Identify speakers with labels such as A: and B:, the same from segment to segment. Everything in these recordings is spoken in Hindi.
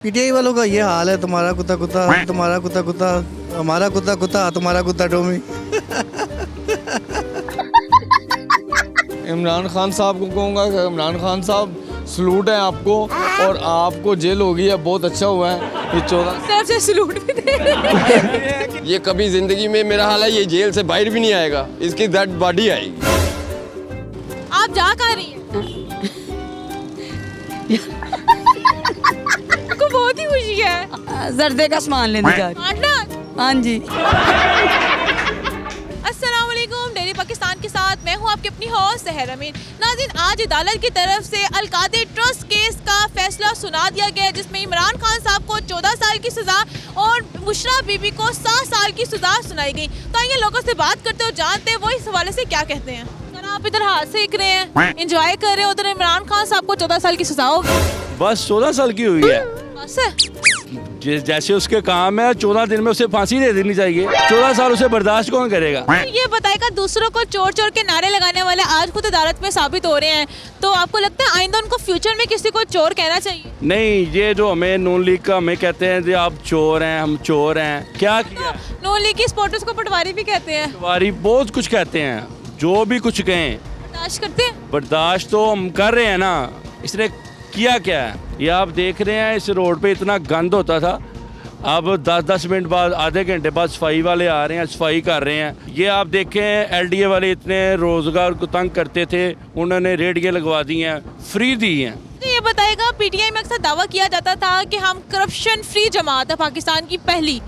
A: पीटीआई वालों का ये हाल है, तुम्हारा कुत्ता कुत्ता, तुम्हारा कुत्ता कुत्ता, हमारा कुत्ता कुत्ता, तुम्हारा कुत्ता टोमी।
B: इमरान खान साहब को कहूँगा कि इमरान खान साहब सलूट है आपको, और आपको जेल होगी है, बहुत अच्छा हुआ है ये 14
C: तरफ से सलूट भी दे।
D: ये कभी जिंदगी में मेरा हाल है, ये जेल से बाहर भी नहीं आएगा, इसकी डेड बॉडी आएगी।
C: आप जा कहाँ रही हैं? आपको बहुत ही खुशी है।
E: जर्दे का सामान लेने जा रही।
C: 8 लाख?
E: हाँ जी।
C: अस्सलाम वालेकुम, डेली पाकिस्तान के साथ मैं हूं आपकी अपनी होस्ट सहर अमीन। नाज़रीन, आज अदालत की तरफ से अलकादे ट्रस्ट केस का फैसला सुना दिया गया है, जिसमें इमरान खान साहब को 14 साल की सज़ा और बुशरा बीबी को 7 साल की सज़ा सुनाई गई। तो आइए लोगों से बात करते हो, जानते हैं वो इस हवाले से क्या कहते हैं। सर, आप इधर हाथ सेक रहे हैं, एंजॉय कर रहे हो, उधर इमरान खान साहब को 14 साल की सज़ा होगी।
F: बस 14 साल की हुई है,
C: बस
F: जैसे उसके काम है 14 दिन में उसे फांसी दे देनी चाहिए। 14 साल उसे बर्दाश्त कौन करेगा।
C: ये बताएगा, दूसरों को चोर चोर के नारे लगाने वाले आज खुद अदालत में साबित हो रहे हैं, तो आपको लगता है आइंदा उनको फ्यूचर में किसी को चोर कहना चाहिए?
F: नहीं, ये जो हमें नून लीग का हमें कहते हैं कि आप चोर हैं, हम चोर हैं, क्या किया?
C: नून लीग की सपोर्टर्स को पटवारी भी कहते हैं।
F: पटवारी बहुत कुछ कहते हैं, जो भी कुछ कहें
C: बर्दाश्त करते हैं।
F: बर्दाश्त तो हम कर रहे हैं ना। इसने किया क्या है, ये आप देख रहे हैं, इस रोड पे इतना गंद होता था, अब 10-10 मिनट बाद, आधे घंटे बाद सफाई वाले आ रहे हैं, सफाई कर रहे हैं। ये आप देखें, एलडीए वाले इतने रोजगार को तंग करते थे, उन्होंने रेडियो लगवा दी हैं, फ्री दी हैं।
C: तो ये बताएगा, पीटीआई में अक्सर दावा किया जाता था कि हम करप्शन फ्री जमात है पाकिस्तान की पहली,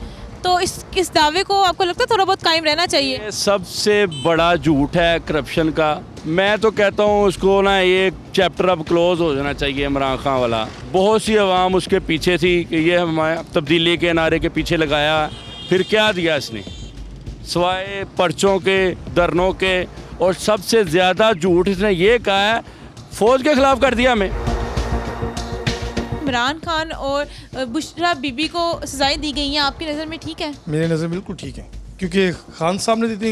C: तो इस दावे को आपको लगता है थोड़ा बहुत कायम रहना चाहिए?
F: ये सबसे बड़ा झूठ है करप्शन का। मैं तो कहता हूँ उसको ना, ये चैप्टर अब क्लोज हो जाना चाहिए इमरान खान वाला। बहुत सी आवाम उसके पीछे थी कि ये हमारे तब्दीली के नारे के पीछे लगाया, फिर क्या दिया इसने सिवाय पर्चों के, धरनों के, और सबसे ज़्यादा झूठ इसने ये कहा है फौज के खिलाफ कर दिया हमें।
C: इमरान खान और बुशरा बीबी को सजाएं दी गई हैं, आपकी नज़र में ठीक है?
G: मेरी नज़र बिल्कुल ठीक है, क्योंकि खान साहब ने जितनी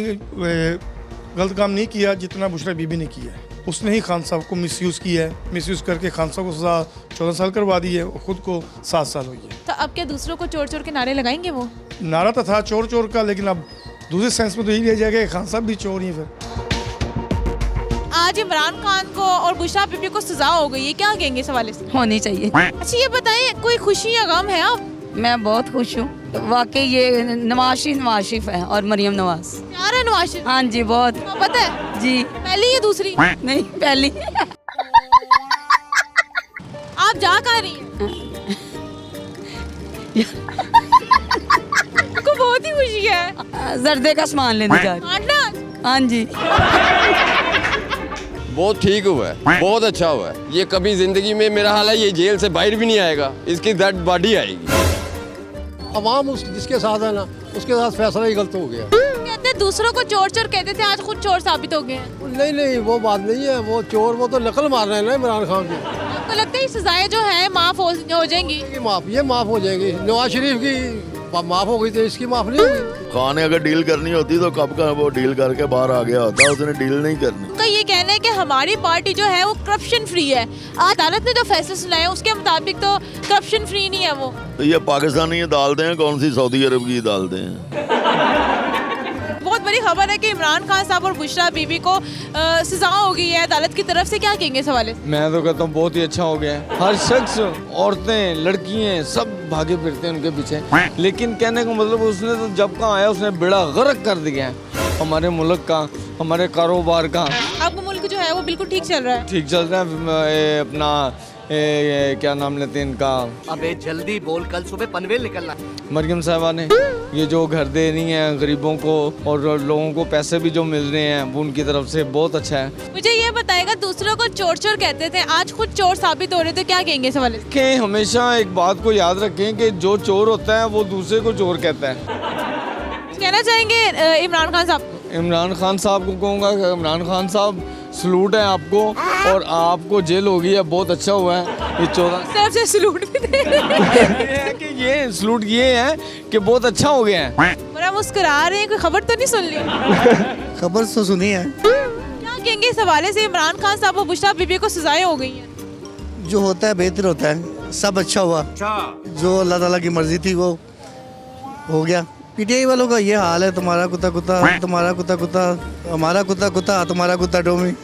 G: गलत काम नहीं किया जितना बुशरा बीबी ने किया है। उसने ही खान साहब को मिसयूज़ किया है, मिसयूज़ करके खान साहब को सज़ा 14 साल करवा दी है, और ख़ुद को 7 साल हुई है।
C: तो अब क्या दूसरों को चोर चोर के नारे लगाएंगे वो?
G: नारा तो था चोर चोर का, लेकिन अब दूसरे सेंस में तो यही लिया जाएगा कि खान साहब भी चोर ही हैं। फिर
C: आज इमरान खान को और बुशरा बीबी को सजा हो गई है, क्या कहेंगे इस हवाले से?
E: होनी चाहिए।
C: अच्छा, ये बताइए, कोई खुशी या गम है आप?
E: मैं बहुत खुश हूँ वाकई। ये नवाज शरीफ है और मरियम नवाज।
C: प्यार है नवाज शरीफ?
E: हाँ जी, बहुत।
C: आपको पता है
E: जी।
C: पहली या दूसरी?
E: नहीं, पहली।
C: आप जा कहाँ रही हैं? आपको बहुत ही खुशी है।
E: जर्दे का सामान लेने जा रही।
C: 8 लाख?
E: हाँ जी।
D: बहुत ठीक हुआ है, बहुत अच्छा हुआ है। ये कभी जिंदगी में मेरा हाल है, ये जेल से बाहर भी नहीं आएगा, इसकी डेड बॉडी आएगी।
H: अवाम जिसके साथ है ना, उसके साथ फैसला ही गलत हो गया।
C: कहते हैं दूसरों को चोर चोर कहते थे, आज खुद चोर साबित हो गए हैं।
H: नहीं नहीं, वो बात नहीं है, वो चोर, वो तो नकल मार रहे हैं ना इमरान खान की।
C: आपको लगता है ये सजाएं जो हैं माफ हो जाएंगी?
H: ये माफ हो जाएगी। नवाज शरीफ की माफ हो गई, तो इसकी माफ नहीं होगी।
I: खान ने अगर डील करनी होती तो कब का वो डील करके बाहर आ गया होता, उसने डील नहीं करनी।
C: तो ये कहना है कि हमारी पार्टी जो है वो करप्शन फ्री है। अदालत ने जो फैसला सुनाया उसके मुताबिक तो करप्शन फ्री नहीं है वो।
I: तो ये पाकिस्तानी अदालतें हैं, कौन सी सऊदी अरब की अदालतें हैं।
C: बहुत बड़ी खबर है कि इमरान खान साहब और बुशरा बीबी को सजा हो गई है अदालत की तरफ से, क्या कहेंगे इस हवाले से?
B: मैं तो कहता हूँ बहुत ही अच्छा हो गया है। हर शख्स, औरतें, लड़कियाँ सब भागे फिरते हैं उनके पीछे, लेकिन कहने का मतलब उसने तो जब का आया उसने बेड़ा गर्क कर दिया है हमारे मुल्क का, हमारे कारोबार का।
C: आपका मुल्क जो है वो बिल्कुल ठीक चल रहा है?
B: ठीक चल रहा है। अपना क्या नाम लेते हैं इनका,
J: अबे जल्दी बोल, कल सुबह पनवेल निकलना।
B: मरियम साहबा ने ये जो घर दे रही हैं गरीबों को, और लोगों को पैसे भी जो मिल रहे हैं वो उनकी तरफ से बहुत अच्छा है।
C: मुझे ये बताएगा, दूसरों को चोर चोर कहते थे, आज खुद चोर साबित हो रहे थे, क्या कहेंगे इस हवाले से?
B: कि हमेशा एक बात को याद रखें कि जो चोर होता है वो दूसरे को चोर कहता है।
C: कहना चाहेंगे इमरान खान साहब को?
B: इमरान खान साहब को कहूँगा कि इमरान खान साहब सलूट है आपको, और आपको जेल होगी है, बहुत अच्छा हुआ है ये 14
C: तरफ से सलूट भी दे।
B: कि ये सलूट ये है कि बहुत अच्छा हो गया है।
C: बड़ा मुस्कुरा रहे हैं, कोई खबर तो नहीं सुन ली?
A: खबर तो सुनी है।
C: क्या कहेंगे इस हवाले से, इमरान खान साहब और बुशरा बीबी को सजाएं हो गई हैं?
A: जो होता है बेहतर होता है। सब अच्छा हुआ।
J: अच्छा
A: जो अल्लाह ताला की मर्जी थी वो हो गया। पीटीआई वालों का ये हाल है, तुम्हारा कुत्ता कुत्ता, तुम्हारा कुत्ता कुत्ता, हमारा कुत्ता कुत्ता, तुम्हारा कुत्ता टोमी।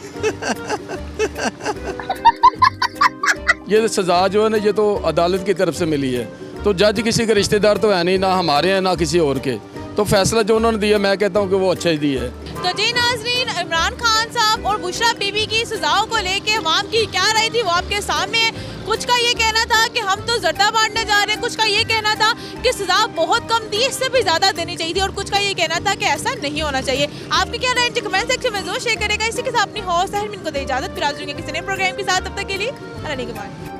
K: ये सज़ा जो है ना, ये तो अदालत की तरफ से मिली है। तो जज किसी के रिश्तेदार तो है नहीं, ना हमारे हैं ना किसी और के। तो फैसला जो उन्होंने दिया, मैं कहता हूँ कि वो अच्छा ही दिया है।
C: तो जी नाजरीन, इमरान खान साहब और बुशरा बीबी की सजाओं को लेके अवाम की क्या राय थी वो आपके सामने है। कुछ का ये कहना था कि हम तो जर्दा बांटने जा रहे हैं, कुछ का ये कहना था कि सजा बहुत कम थी, इससे भी ज्यादा देनी चाहिए थी, और कुछ का ये कहना था कि ऐसा नहीं होना चाहिए। आपकी क्या राय कमेंट सेक्शन में जरूर शेयर करेगा। इसी के साथ अपनी हौसला को दे इजाजत, फिर आज किसी नए प्रोग्राम के साथ, तब तक के लिए अल्लाह के बाद।